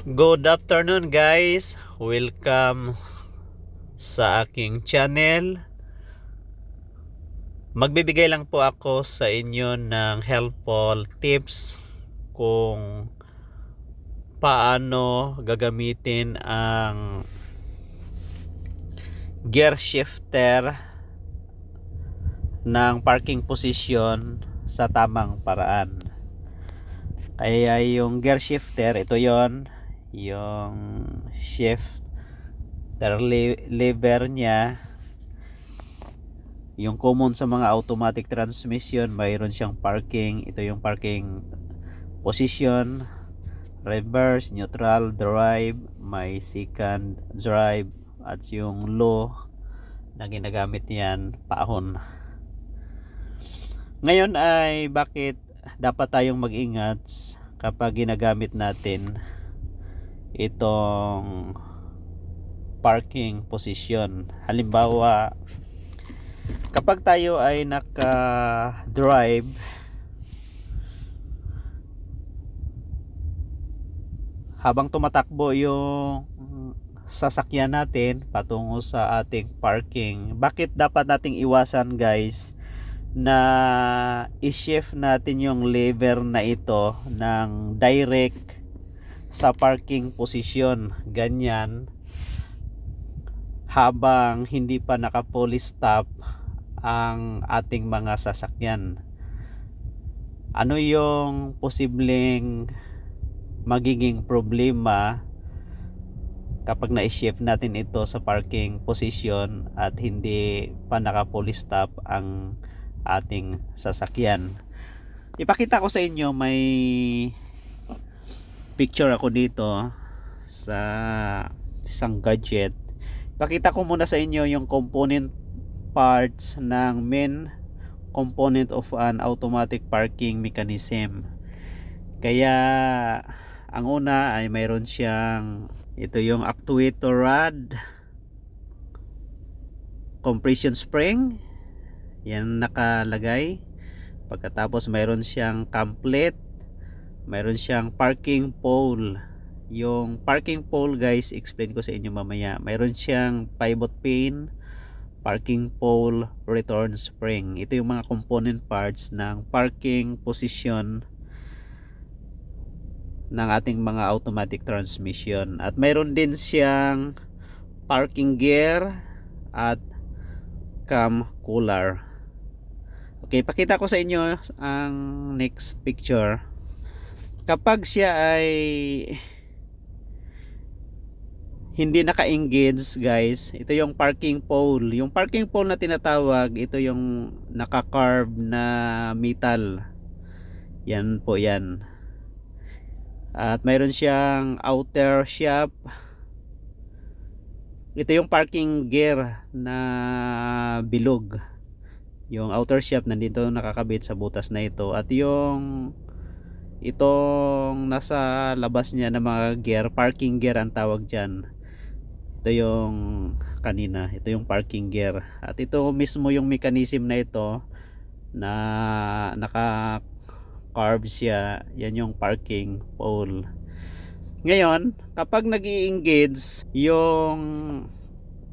Good afternoon guys, welcome sa aking channel. Magbibigay lang po ako sa inyo ng helpful tips kung paano gagamitin ang gear shifter ng parking position sa tamang paraan. Kaya yung gear shifter, ito yon, yung shifter lever niya. Yung common sa mga automatic transmission, mayroon siyang parking. Ito yung parking position, reverse, neutral, drive, may second drive, at yung low na ginagamit niyan, paahon. Ngayon ay bakit dapat tayong mag-ingat kapag ginagamit natin itong parking position. Halimbawa, kapag tayo ay naka-drive, habang tumatakbo yung sasakyan natin patungo sa ating parking, bakit dapat nating iwasan guys na i-shift natin yung lever na ito ng direct sa parking position, ganyan, habang hindi pa naka-fully stop ang ating mga sasakyan? Ano yung posibleng magiging problema kapag na-shift natin ito sa parking position at hindi pa naka-fully stop ang ating sasakyan? Ipakita ko sa inyo, may picture ako dito sa isang gadget. Pakita ko muna sa inyo yung component parts ng main component of an automatic parking mechanism. Kaya ang una ay mayroon siyang, ito yung actuator rod, compression spring, yan nakalagay. Pagkatapos mayroon siyang cam plate, mayroon siyang parking pole. Yung parking pole guys, explain ko sa inyo mamaya. Mayroon siyang pivot pin, parking pole, return spring. Ito yung mga component parts ng parking position ng ating mga automatic transmission. At mayroon din siyang parking gear at cam cooler. Okay, pakita ko sa inyo ang next picture. Kapag siya ay hindi naka-engage guys, ito yung parking pole. Yung parking pole na tinatawag, ito yung naka-carve na metal. Yan po yan. At mayroon siyang outer shaft. Ito yung parking gear na bilog. Yung outer shaft nandito nakakabit sa butas na ito. At yung itong nasa labas niya na mga gear, parking gear ang tawag dyan. Ito yung kanina, ito yung parking gear. At ito mismo yung mechanism na ito na naka carve siya, yan yung parking pole. Ngayon, kapag nag-i-engage yung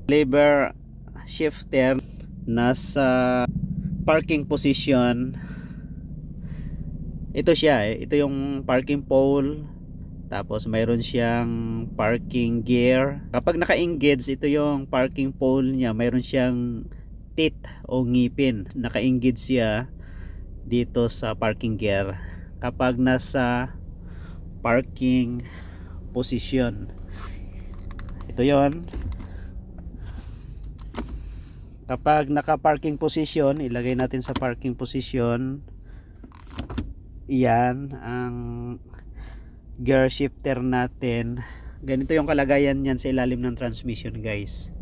lever shifter nasa parking position, ito siya, ito yung parking pole, tapos mayroon siyang parking gear. Kapag naka-engage, ito yung parking pole niya, mayroon siyang teeth o ngipin. Naka-engage siya dito sa parking gear kapag nasa parking position. Ito yon. Kapag naka-parking position, ilagay natin sa parking position. Iyan ang gear shifter natin. Ganito yung kalagayan niyan sa ilalim ng transmission guys.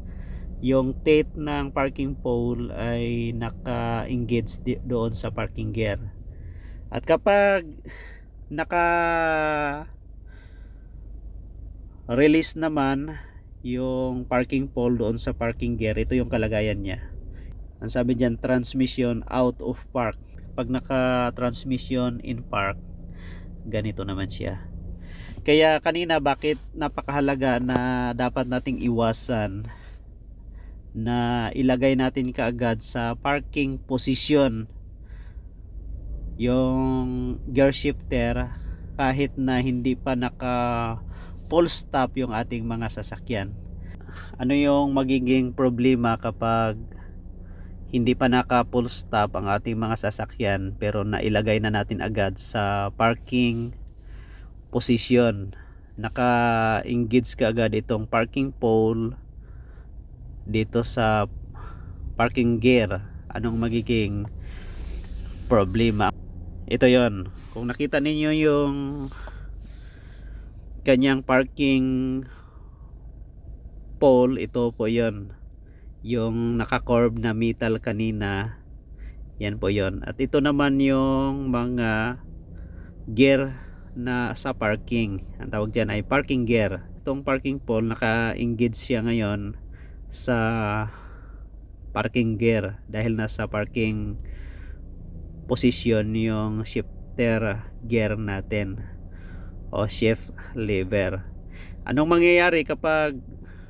Yung teeth ng parking pole ay naka-engage doon sa parking gear. At kapag naka-release naman yung parking pole doon sa parking gear, ito yung kalagayan niya. Ang sabi diyan, transmission out of park. Pag naka-transmission in park, ganito naman siya. Kaya kanina bakit napakahalaga na dapat nating iwasan na ilagay natin kaagad sa parking position yung gear shifter kahit na hindi pa naka full stop yung ating mga sasakyan. Ano yung magiging problema kapag hindi pa naka full stop ang ating mga sasakyan pero nailagay na natin agad sa parking position? Naka-engage ka agad itong parking pole dito sa parking gear. Anong magiging problema? Ito yon, kung nakita ninyo yung kanyang parking pole, ito po yon, yung naka-curve na metal kanina, yan po yon. At ito naman yung mga gear na sa parking, ang tawag dyan ay parking gear. Itong parking pole, naka-engage siya ngayon sa parking gear dahil nasa parking position yung shifter gear natin o shift lever. Anong mangyayari kapag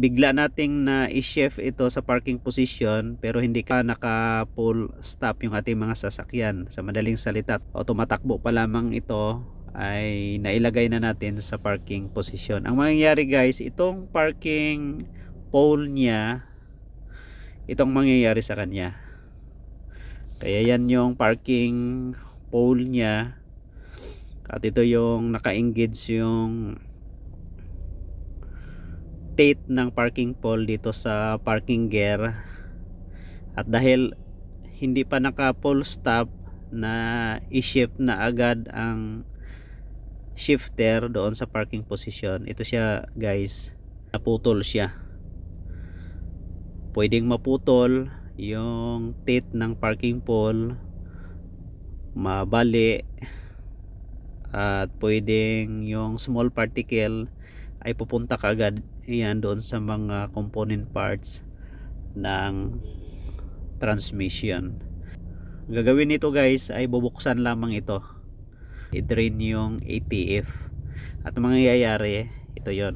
bigla nating na i-shift ito sa parking position pero hindi ka naka full stop yung ating mga sasakyan? Sa madaling salita, o tumatakbo pa lamang ito ay nailagay na natin sa parking position. Ang mangyayari guys, itong parking pole niya, itong mangyayari sa kanya. Kaya yan yung parking pole niya at ito yung naka-engage yung tape ng parking pole dito sa parking gear. At dahil hindi pa naka full stop na i-shift na agad ang shifter doon sa parking position, ito siya guys, naputol siya. Pwedeng maputol yung tape ng parking pole, mabali, at pwedeng yung small particle ay pupunta kaagad yan doon sa mga component parts ng transmission. Gagawin nito guys ay bubuksan lamang ito, i-drain yung ATF, at mangyayari ito yon.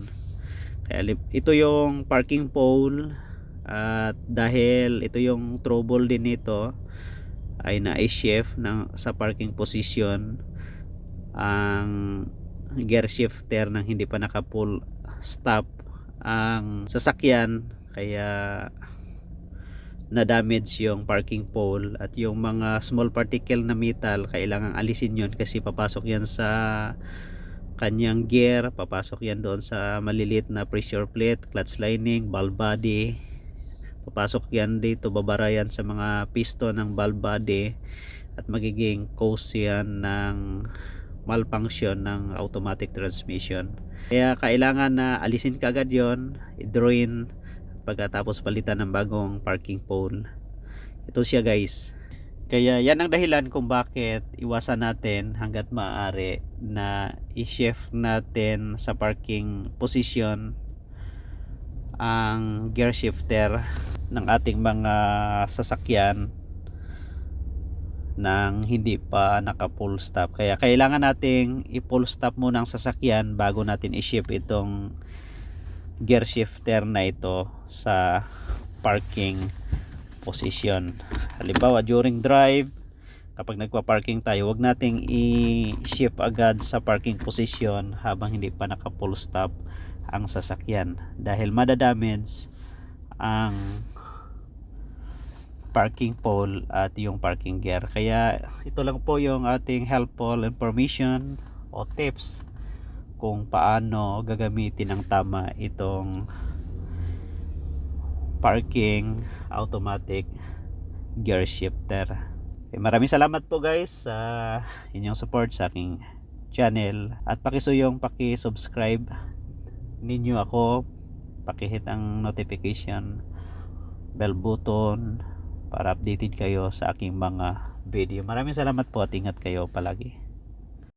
Kaya ito yung parking pole, at dahil ito yung trouble din nito ay na-shift sa parking position ang gear shifter nang hindi pa naka full stop ang sasakyan, kaya na-damage yung parking pole. At yung mga small particle na metal, kailangang alisin yun kasi papasok yan sa kanyang gear, papasok yan doon sa maliliit na pressure plate, clutch lining, valve body, papasok yan dito, babara yan sa mga piston ng valve body at magiging cause yan ng malfunction ng automatic transmission. Kaya kailangan na alisin kaagad yon, i-drain, pagkatapos palitan ng bagong parking pole. Ito siya guys. Kaya yan ang dahilan kung bakit iwasan natin hanggat maaari na i-shift natin sa parking position ang gear shifter ng ating mga sasakyan nang hindi pa naka full stop. Kaya kailangan nating i-full stop muna ang sasakyan bago natin i-shift itong gear shifter na ito sa parking position. Halimbawa during drive, kapag nagpa-parking tayo, wag nating i-shift agad sa parking position habang hindi pa naka full stop ang sasakyan dahil madadamage ang parking pole at yung parking gear. Kaya ito lang po yung ating helpful information o tips kung paano gagamitin ng tama itong parking automatic gear shifter. Maraming salamat po guys sa inyong support sa aking channel, at pakisuyong paki-subscribe ninyo ako, paki-hit ang notification bell button para updated kayo sa aking mga video. Maraming salamat po at ingat kayo palagi.